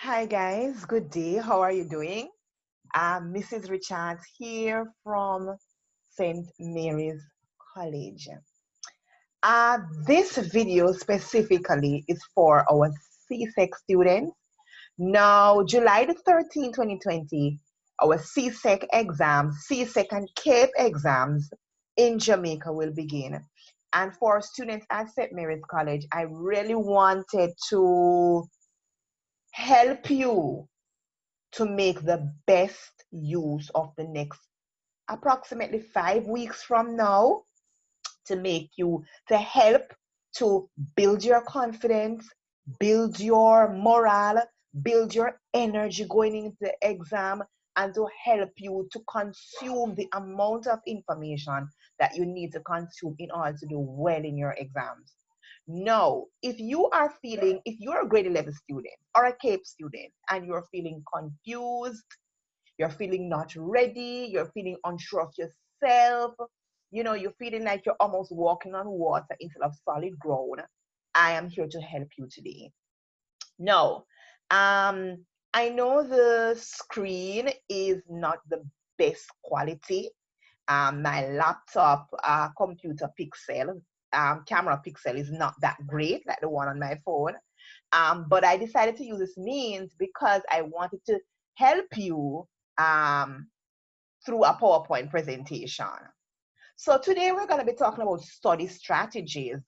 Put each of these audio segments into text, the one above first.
Hi guys, good day. How are you doing? Mrs. Richards here from St. Mary's College. This video specifically is for our CSEC students. Now, July the 13th, 2020, our CSEC exams, CSEC and CAPE exams in Jamaica will begin. And for students at St. Mary's College, I really wanted to help you to make the best use of the next approximately 5 weeks from now to help to build your confidence, build your morale, build your energy going into the exam, and to help you to consume the amount of information that you need to consume in order to do well in your exams. No, if you're a grade 11 student or a CAPE student and you're feeling confused, you're feeling not ready, you're feeling unsure of yourself, you're feeling like you're almost walking on water instead of solid ground, I am here to help you today. No, I know the screen is not the best quality. My laptop computer pixel, camera pixel is not that great like the one on my phone. But I decided to use this means because I wanted to help you through a PowerPoint presentation. So today we're going to be talking about study strategies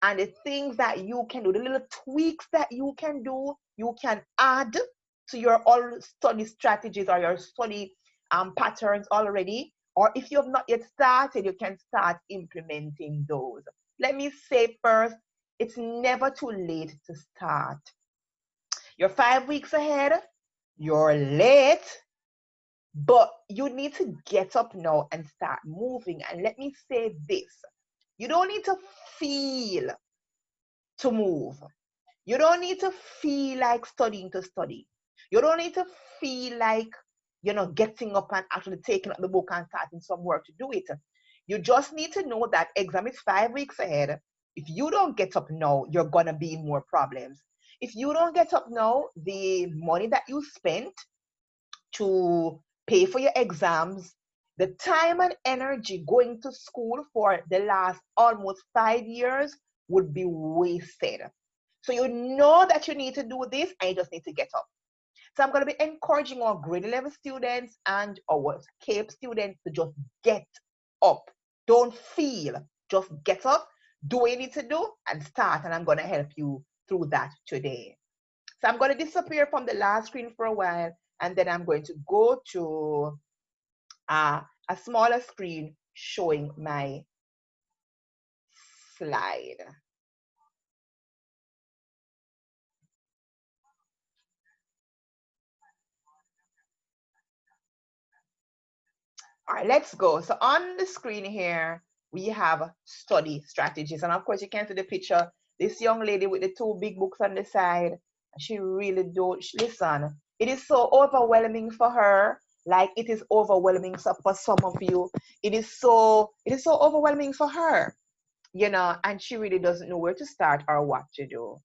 and the things that you can do, the little tweaks that you can do, you can add to your all study strategies or your study patterns already. Or if you have not yet started, you can start implementing those. Let me say first, it's never too late to start. You're 5 weeks ahead, you're late, but you need to get up now and start moving. And let me say this, you don't need to feel to move. You don't need to feel like studying to study. You don't need to feel like, getting up and actually taking up the book and starting some work to do it. You just need to know that exam is 5 weeks ahead. If you don't get up now, you're going to be in more problems. If you don't get up now, the money that you spent to pay for your exams, the time and energy going to school for the last almost 5 years would be wasted. So you know that you need to do this and you just need to get up. So I'm going to be encouraging our grade 11 students and our CAPE students to just get up. Don't feel, just get up, do what you need to do and start. And I'm going to help you through that today. So I'm going to disappear from the last screen for a while, and then I'm going to go to a smaller screen showing my slide. All right, let's go. So on the screen here, we have study strategies. And of course, you can see the picture. This young lady with the two big books on the side, she really don't listen. It is so overwhelming for her, like it is overwhelming for some of you. It is so overwhelming for her, and she really doesn't know where to start or what to do.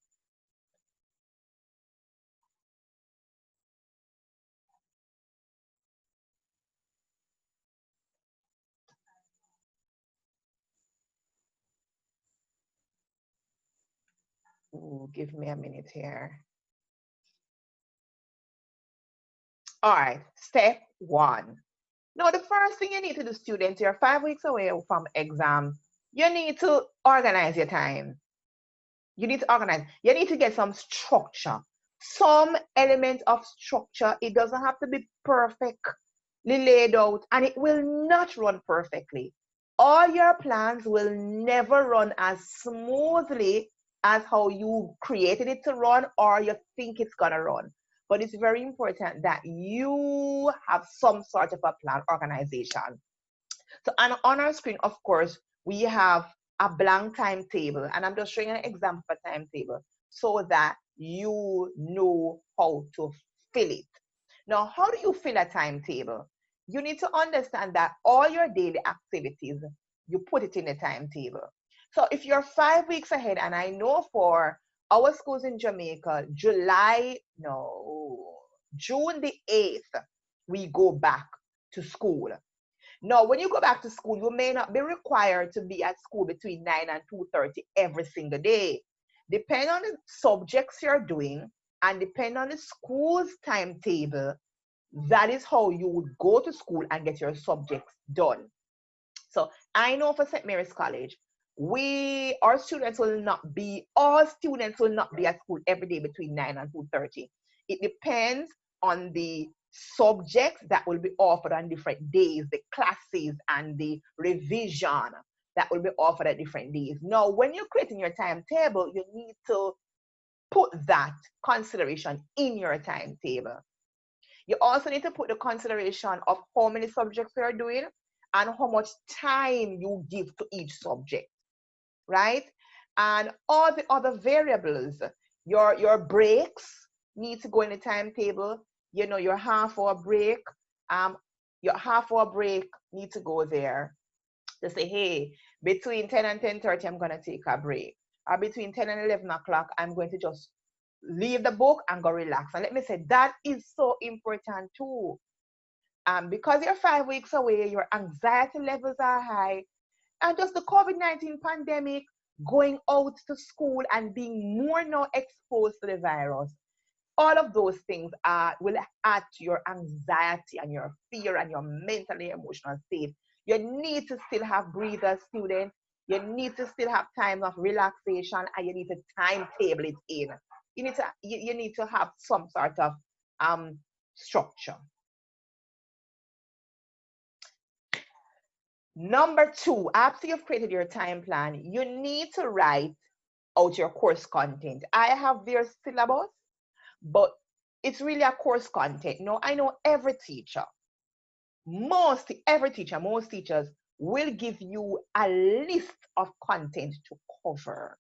Ooh, give me a minute here. All right, step one. Now, the first thing you need to do, students, you're 5 weeks away from exam. You need to organize your time. You need to organize. You need to get some structure, some element of structure. It doesn't have to be perfectly laid out, and it will not run perfectly. All your plans will never run as smoothly as how you created it to run or you think it's going to run. But it's very important that you have some sort of a plan organization. So on our screen, of course, we have a blank timetable, and I'm just showing an example of a timetable so that you know how to fill it. Now, how do you fill a timetable? You need to understand that all your daily activities, you put it in a timetable. So if you're 5 weeks ahead, and I know for our schools in Jamaica, June the 8th, we go back to school. Now, when you go back to school, you may not be required to be at school between 9 and 2:30 every single day. Depending on the subjects you're doing and depending on the school's timetable, that is how you would go to school and get your subjects done. So I know for St. Mary's College, all students will not be at school every day between 9 and 2:30. It depends on the subjects that will be offered on different days, the classes and the revision that will be offered at different days. Now, when you're creating your timetable, you need to put that consideration in your timetable. You also need to put the consideration of how many subjects you're doing and how much time you give to each subject, right? And all the other variables, your breaks need to go in the timetable. You know, your half-hour break, need to go there to say, hey, between 10 and 10:30, I'm going to take a break. Or between 10 and 11 o'clock, I'm going to just leave the book and go relax. And let me say, that is so important too. Because you're 5 weeks away, your anxiety levels are high, and just the COVID-19 pandemic, going out to school and being more now exposed to the virus, all of those things will add to your anxiety and your fear and your mentally emotional state. You need to still have breathers, students. You need to still have time of relaxation, and you need to timetable it in. You need to have some sort of structure. Number 2, after you've created your time plan, you need to write out your course content. I have their syllabus, but it's really a course content. No, I know every teacher, most teachers will give you a list of content to cover.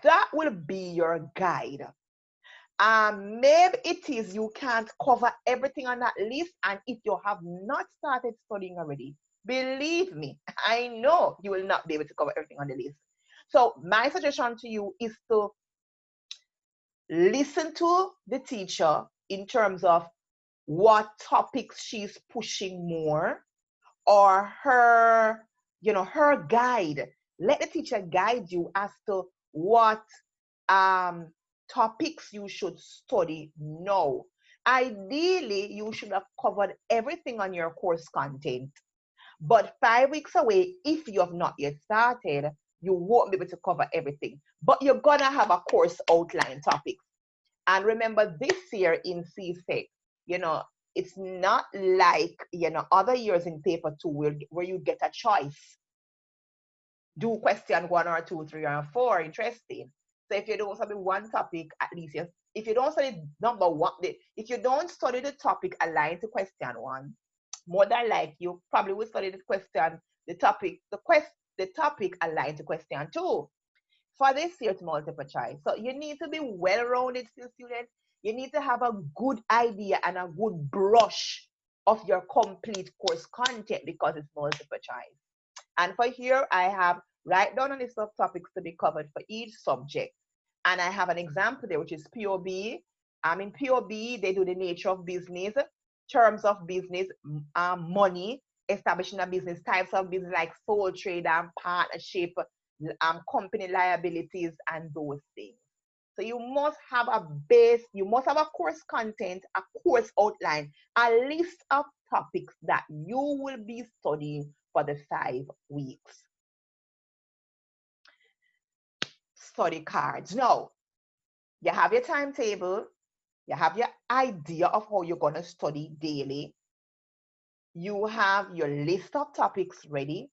That will be your guide. Maybe it is you can't cover everything on that list, and if you have not started studying already, believe me, I know you will not be able to cover everything on the list. So my suggestion to you is to listen to the teacher in terms of what topics she's pushing more, or her guide. Let the teacher guide you as to what topics you should study now. Ideally, you should have covered everything on your course content. But 5 weeks away, if you have not yet started, you won't be able to cover everything. But you're going to have a course outline topic. And remember, this year in CSEC, it's not like, other years in paper 2 where you get a choice. Do question 1 or 2, 3 or 4, interesting. So if you don't study one topic, at least, if you don't study number 1, if you don't study the topic aligned to question 1, more than like you probably will study the topic aligned to question 2. For this year's multiple choice. So you need to be well-rounded student. You need to have a good idea and a good brush of your complete course content because it's multiple choice. And for here, I have write down a list of topics to be covered for each subject. And I have an example there, which is POB. In POB, they do the nature of business, terms of business, money, establishing a business, types of business like sole trader, partnership, company liabilities, and those things. So you must have a base, you must have a course content, a course outline, a list of topics that you will be studying for the 5 weeks. Study cards. Now, you have your timetable, you have your idea of how you're going to study daily, you have your list of topics ready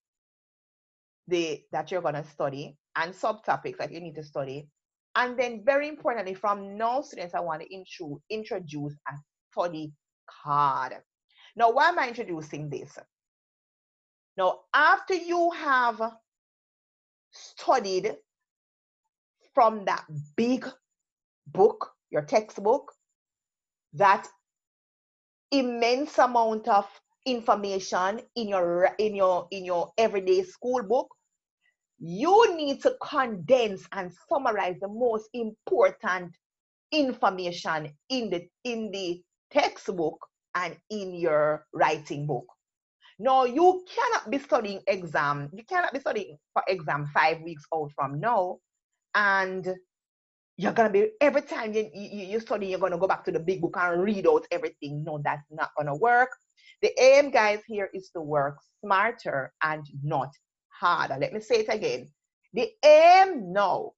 that you're going to study, and subtopics that you need to study. And then very importantly, from now, students, I want to introduce a study card. Now, why am I introducing this? Now, after you have studied from that big book, your textbook, that immense amount of information in your everyday school book, You need to condense and summarize the most important information in the textbook and in your writing book. No, you cannot be studying exam. You cannot be studying for exam 5 weeks out from now, and you're gonna be every time you study, you're gonna go back to the big book and read out everything. No, that's not gonna work. The aim, guys, here is to work smarter and not harder. Let me say it again. The aim now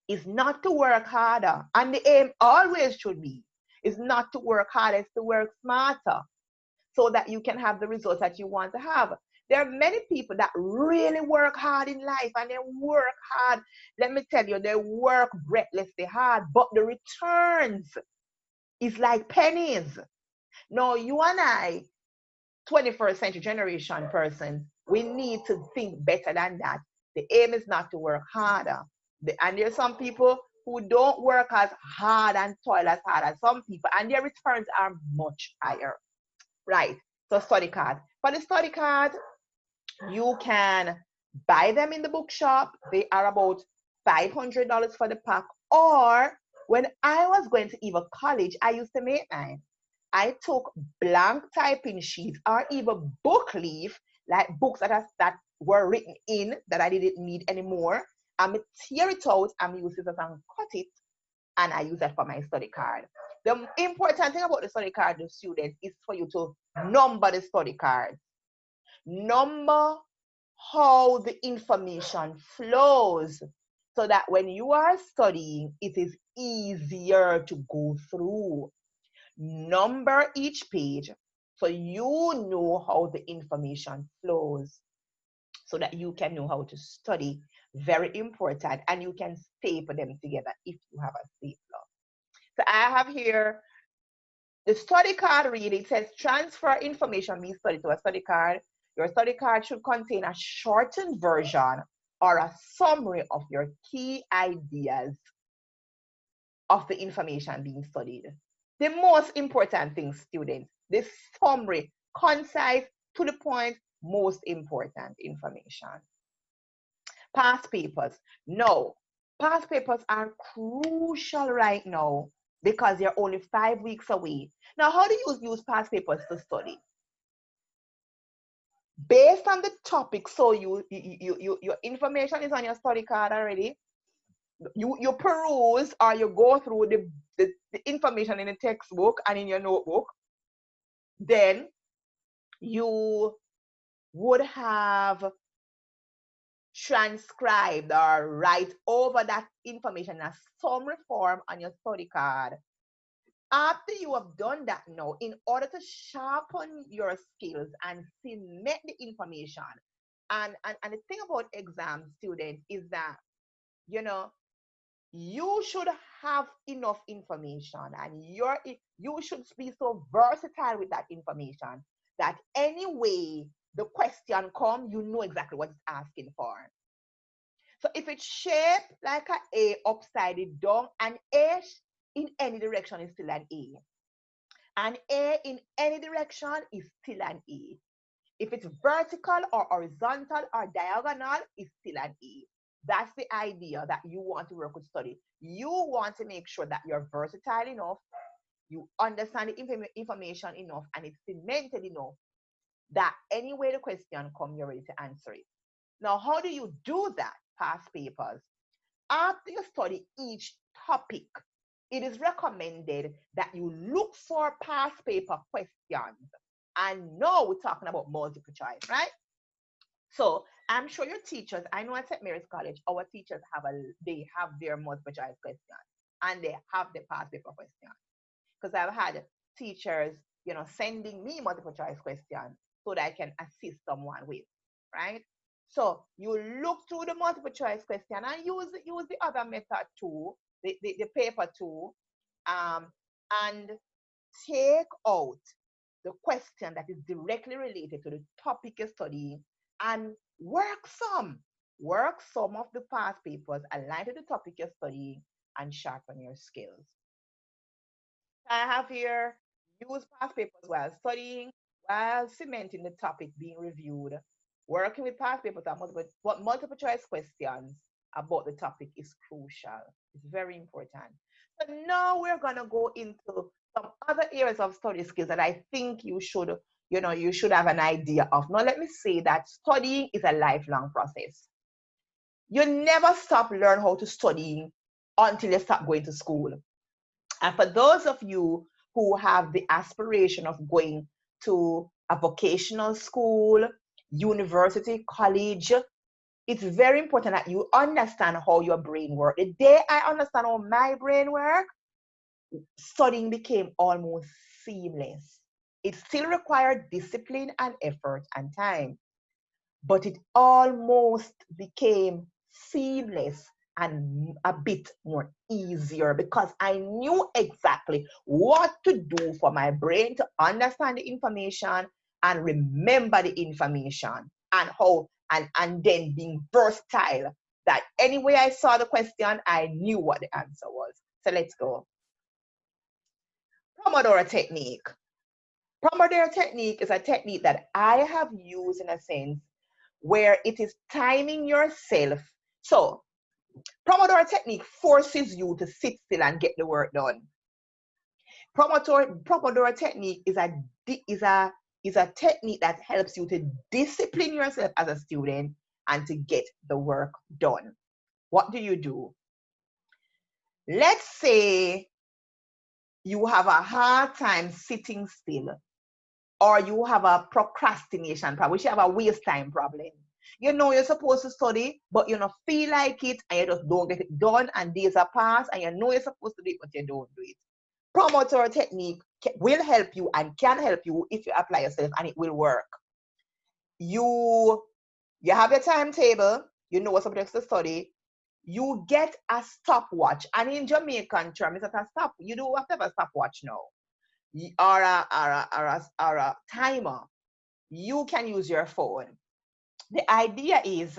is not to work harder, and the aim always should be is not to work harder, it's to work smarter, so that you can have the results that you want to have. There are many people that really work hard in life, and they work hard. Let me tell you, they work breathlessly hard, but the returns is like pennies. No, you and I, 21st century generation persons, we need to think better than that. The aim is not to work harder. And there's some people who don't work as hard and toil as hard as some people, and their returns are much higher. Right. So study card. For the study card, you can buy them in the bookshop. They are about $500 for the pack. Or when I was going to either college, I used to make mine. I took blank typing sheets or even book leaf, like books that were written in that I didn't need anymore. I tear it out and use it and cut it, and I use that for my study card. The important thing about the study card, the students, is for you to number the study card. Number how the information flows, so that when you are studying, it is easier to go through. Number each page so you know how the information flows, so that you can know how to study. Very important. And you can staple them together if you have a stapler. So I have here the study card read. It says transfer information being studied to a study card. Your study card should contain a shortened version or a summary of your key ideas of the information being studied. The most important thing, students, the summary, concise, to the point, most important information. Past papers. No, past papers are crucial right now because they're only 5 weeks away. Now, how do you use past papers to study? Based on the topic, so your information is on your study card already. You peruse or you go through the information in the textbook and in your notebook. Then you would have transcribed or write over that information in a summary form on your study card. After you have done that now, in order to sharpen your skills and cement the information, and the thing about exam students is that, you know, you should have enough information, and you should be so versatile with that information that any way the question comes, you know exactly what it's asking for. So if it's shaped like an A upside down, an A in any direction is still an A. An A in any direction is still an A. If it's vertical or horizontal or diagonal, it's still an A. That's the idea that you want to work with study. You want to make sure that you're versatile enough, you understand the information enough, and it's cemented enough that any way the question comes, you're ready to answer it. Now, how do you do that? Past papers. After you study each topic, it is recommended that you look for past paper questions. And now we're talking about multiple choice, right? So I'm sure your teachers, I know at St. Mary's College, our teachers they have their multiple choice questions and they have the past paper questions. Because I've had teachers, sending me multiple choice questions so that I can assist someone with, right? So you look through the multiple choice question and use the other method too, the paper too, um, and take out the question that is directly related to the topic you're studying and work some of the past papers aligned to the topic you're studying and sharpen your skills. I have here use past papers while studying, while cementing the topic being reviewed. Working with past papers and multiple choice questions about the topic is crucial. It's very important. So now we're gonna go into some other areas of study skills that I think you should have an idea of. Now let me say that studying is a lifelong process. You never stop learn how to study until you stop going to school. And for those of you who have the aspiration of going to a vocational school, university, college, it's very important that you understand how your brain works. The day I understand how my brain works, studying became almost seamless. It still required discipline and effort and time, but it almost became seamless and a bit more easier because I knew exactly what to do for my brain to understand the information and remember the information and how and then being versatile that anyway I saw the question, I knew what the answer was. So let's go. Pomodoro technique. Pomodoro technique is a technique that I have used in a sense where it is timing yourself. So, Pomodoro technique forces you to sit still and get the work done. Pomodoro technique is a technique that helps you to discipline yourself as a student and to get the work done. What do? Let's say you have a hard time sitting still, or you have a procrastination problem, which you have a waste time problem. You know you're supposed to study, but you don't feel like it, and you just don't get it done, and days are past, and you know you're supposed to do it, but you don't do it. Pomodoro technique will help you and can help you if you apply yourself, and it will work. You have your timetable, you know what subjects to study, you get a stopwatch, and in Jamaican term, it's not a stop. You do have to have a stopwatch now, or a timer. You can use your phone. The idea is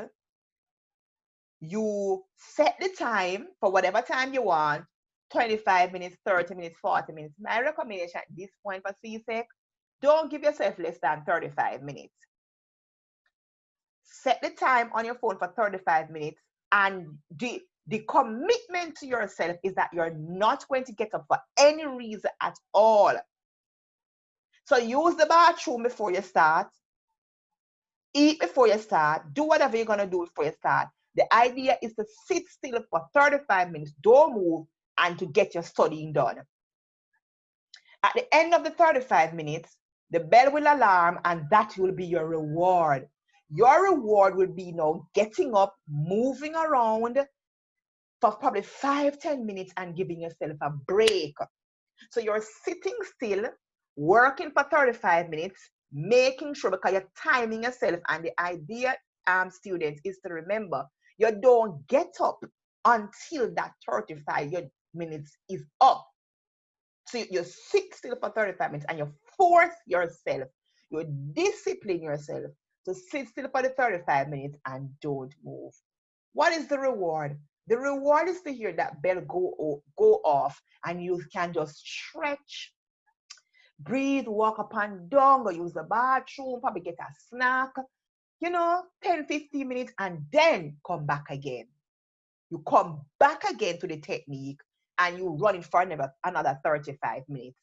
you set the time for whatever time you want, 25 minutes, 30 minutes, 40 minutes. My recommendation at this point for CSEC, don't give yourself less than 35 minutes. Set the time on your phone for 35 minutes, and the commitment to yourself is that you're not going to get up for any reason at all. So use the bathroom before you start. Eat before you start. Do whatever you're going to do before you start. The idea is to sit still for 35 minutes, don't move, and to get your studying done. At the end of the 35 minutes, the bell will alarm, and that will be your reward. Your reward will be now getting up, moving around for probably 5-10 minutes and giving yourself a break. So you're sitting still, working for 35 minutes, making sure, because you're timing yourself. And the idea, students, is to remember, you don't get up until that 35 minutes is up. So you sit still for 35 minutes and you force yourself, you discipline yourself to sit still for the 35 minutes and don't move. What is the reward? The reward is to hear that bell go off, and you can just stretch, breathe, walk up and down, or use the bathroom, probably get a snack, 10-15 minutes, and then come back again. You come back again to the technique and you run it for another 35 minutes.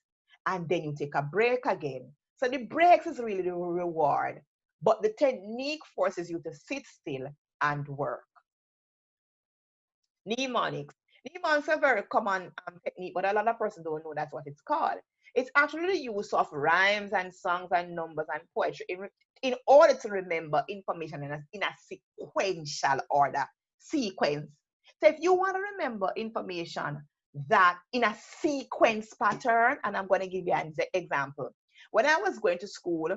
And then you take a break again. So the breaks is really the reward. But the technique forces you to sit still and work. Mnemonics. Mnemonics are a very common technique, but a lot of persons don't know that's what it's called. It's actually the use of rhymes and songs and numbers and poetry in order to remember information in a sequential order. Sequence. So if you want to remember information that in a sequence pattern, and I'm going to give you an example. When I was going to school,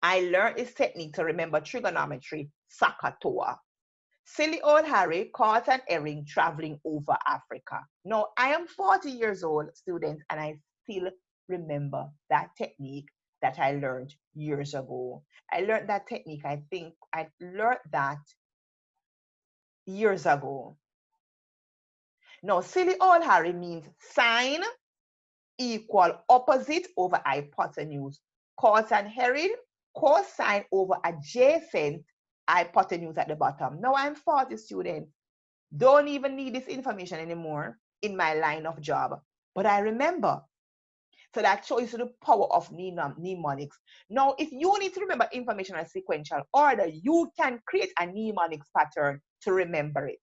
I learned this technique to remember trigonometry, Sakatoa. Silly old Harry caught an herring traveling over Africa. Now, I am 40 years old, students, and I still remember that technique that I learned years ago. I learned that technique, I think I learned that years ago. Now, silly old Harry means sine equal opposite over hypotenuse. Caught an herring cosine over adjacent hypotenuse at the bottom. Now I'm 40 students. Don't even need this information anymore in my line of job. But I remember. So that shows you the power of mnemonics. Now, if you need to remember information in a sequential order, you can create a mnemonics pattern to remember it,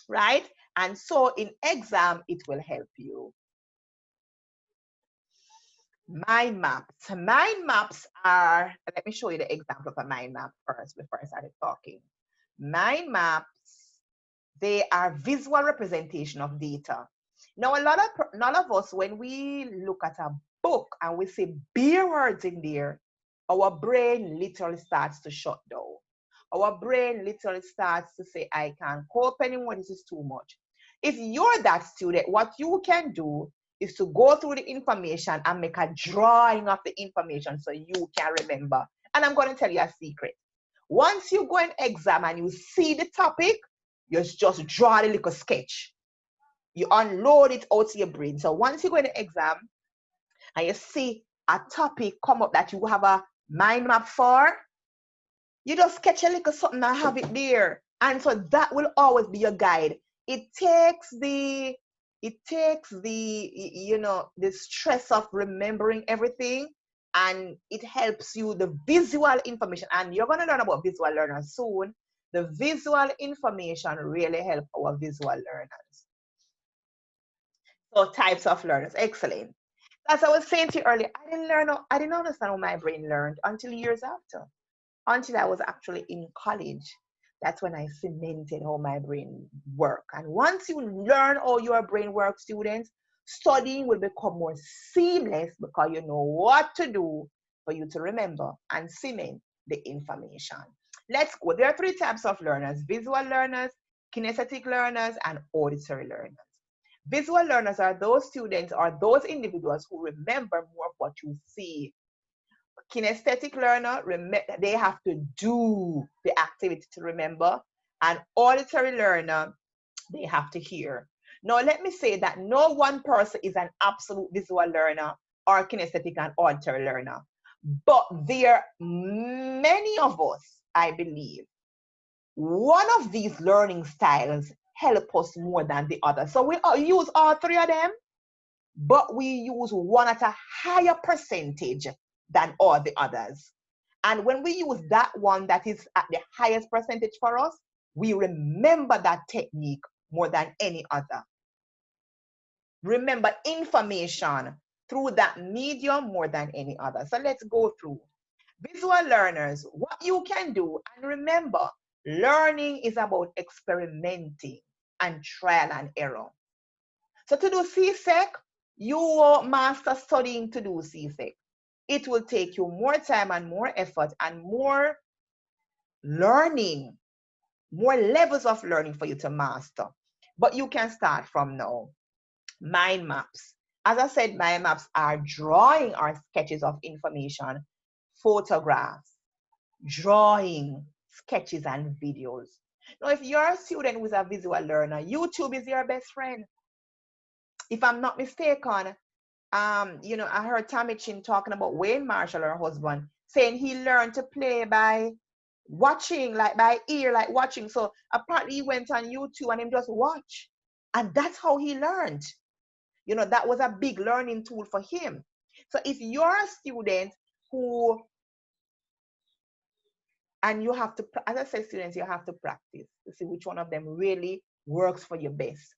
right? And so in exam, it will help you. Mind maps. Mind maps are, let me show you the example of a mind map first before I started talking. Mind maps, they are visual representation of data. Now, none of us, when we look at a book and we see bare words in there, our brain literally starts to shut down. Our brain literally starts to say, I can't cope anymore, this is too much. If you're that student, what you can do is to go through the information and make a drawing of the information so you can remember. And I'm going to tell you a secret. Once you go and exam and you see the topic, you just draw the little sketch. You unload it out to your brain. So once you go in the exam and you see a topic come up that you have a mind map for, you just sketch a little something and have it there. And so that will always be your guide. It takes the the stress of remembering everything, and it helps you the visual information. And you're going to learn about visual learners soon. The visual information really help our visual learners. So types of learners, excellent. As I was saying to you earlier, I didn't understand how my brain learned until years after, until I was actually in college. That's when I cemented how my brain works. And once you learn how your brain works, students, studying will become more seamless because you know what to do for you to remember and cement the information. Let's go. There are three types of learners: visual learners, kinesthetic learners, and auditory learners. Visual learners are those students or those individuals who remember more of what you see. Kinesthetic learner, they have to do the activity to remember. And auditory learner, they have to hear. Now, let me say that no one person is an absolute visual learner or kinesthetic and auditory learner. But there are many of us, I believe, one of these learning styles help us more than the other. So we use all three of them, but we use one at a higher percentage than all the others. And when we use that one that is at the highest percentage for us, we remember that technique more than any other. Remember information through that medium more than any other. So let's go through. Visual learners, what you can do, and remember, learning is about experimenting and trial and error. So to do CSEC, you master studying to do CSEC. It will take you more time and more effort and more learning, more levels of learning for you to master. But you can start from now. Mind maps. As I said, mind maps are drawing or sketches of information, photographs, drawing, sketches, and videos. Now, if you're a student who's a visual learner, YouTube is your best friend. If I'm not mistaken, I heard Tammy Chin talking about Wayne Marshall, her husband, saying he learned to play by watching, like by ear, like watching. So apparently he went on YouTube and him just watch. And that's how he learned. That was a big learning tool for him. So if you're a student who, and you have to, as I said, students, you have to practice to see which one of them really works for you best.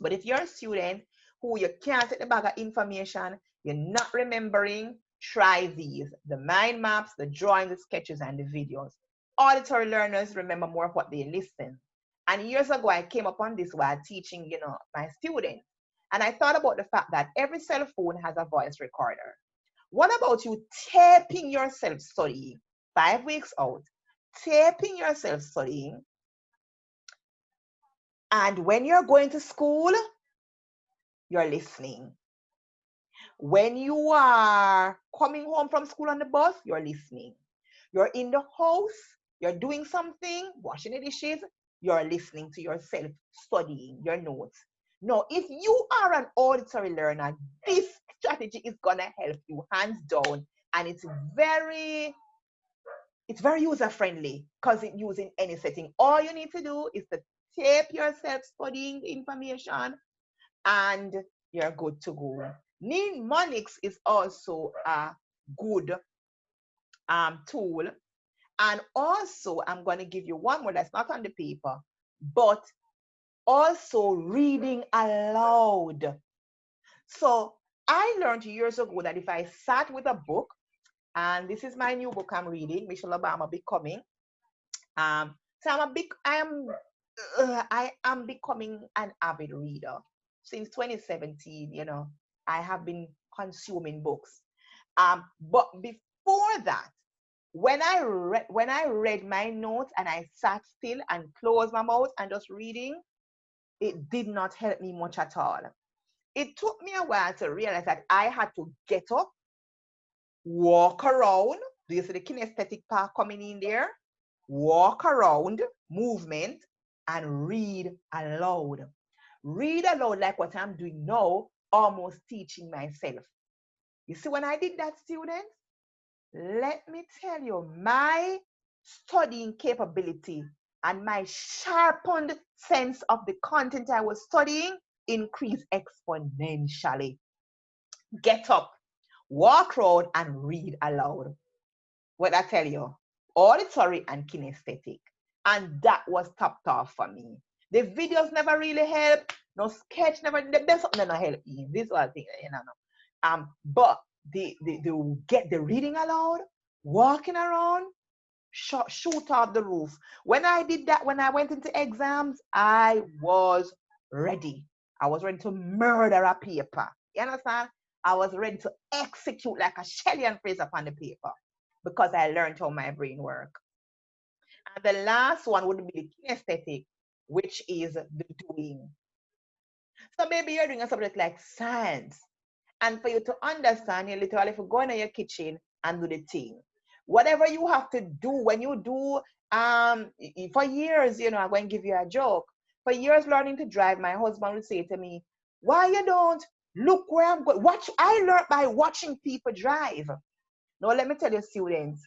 But if you're a student who you can't take the bag of information, you're not remembering, try these: the mind maps, the drawing, the sketches, and the videos. Auditory learners remember more of what they listen. And years ago, I came upon this while teaching, my students. And I thought about the fact that every cell phone has a voice recorder. What about you taping yourself studying 5 weeks out, taping yourself studying, and when you're going to school, you're listening. When you are coming home from school on the bus, you're listening. You're in the house, you're doing something, washing the dishes, you're listening to yourself, studying your notes. Now, if you are an auditory learner, this strategy is going to help you hands down, and it's very It's very user-friendly because it's using any setting. All you need to do is to tape yourself studying the information and you're good to go. Mnemonics is also a good tool. And also, I'm going to give you one more that's not on the paper, but also reading aloud. So I learned years ago that if I sat with a book, and this is my new book I'm reading, Michelle Obama Becoming. So I am becoming an avid reader. Since 2017, I have been consuming books. But before that, when I read my notes and I sat still and closed my mouth and just reading, it did not help me much at all. It took me a while to realize that I had to get up, walk around. Do you see the kinesthetic part coming in there? Walk around, movement, and read aloud. Read aloud like what I'm doing now, almost teaching myself. You see, when I did that, students, let me tell you, my studying capability and my sharpened sense of the content I was studying increased exponentially. Get up, walk around, and read aloud. What I tell you, auditory and kinesthetic. And that was topped off for me. The videos never really help. No sketch never, there's something that help me. This was the thing, but the get the reading aloud, walking around, shoot off the roof. When I did that, when I went into exams, I was ready. I was ready to murder a paper. You understand? I was ready to execute like a Shelley and Fraser upon the paper because I learned how my brain works. And the last one would be the kinesthetic, which is the doing. So maybe you're doing a subject like science. And for you to understand, you literally have to go in your kitchen and do the thing. Whatever you have to do when you do, for years, I'm going to give you a joke. For years learning to drive, my husband would say to me, why you don't look where I'm going? I learned by watching people drive. Now, let me tell you, students,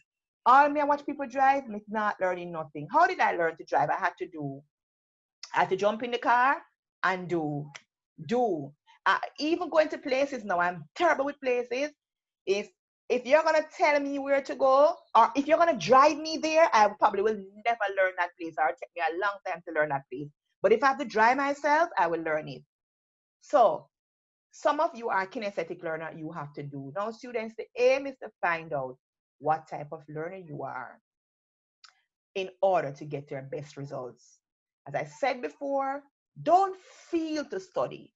all me I watch people drive, me not learning nothing. How did I learn to drive? I had to jump in the car and do. Even going to places now, I'm terrible with places. If you're gonna tell me where to go, or if you're gonna drive me there, I probably will never learn that place, or it'll take me a long time to learn that place. But if I have to drive myself, I will learn it. So some of you are kinesthetic learner, you have to do. Now, students, the aim is to find out what type of learner you are in order to get your best results. As I said before, don't feel to study.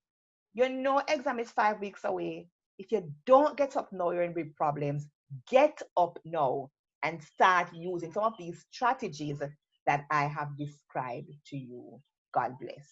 You know exam is 5 weeks away. If you don't get up now, you're in big problems. Get up now and start using some of these strategies that I have described to you. God bless.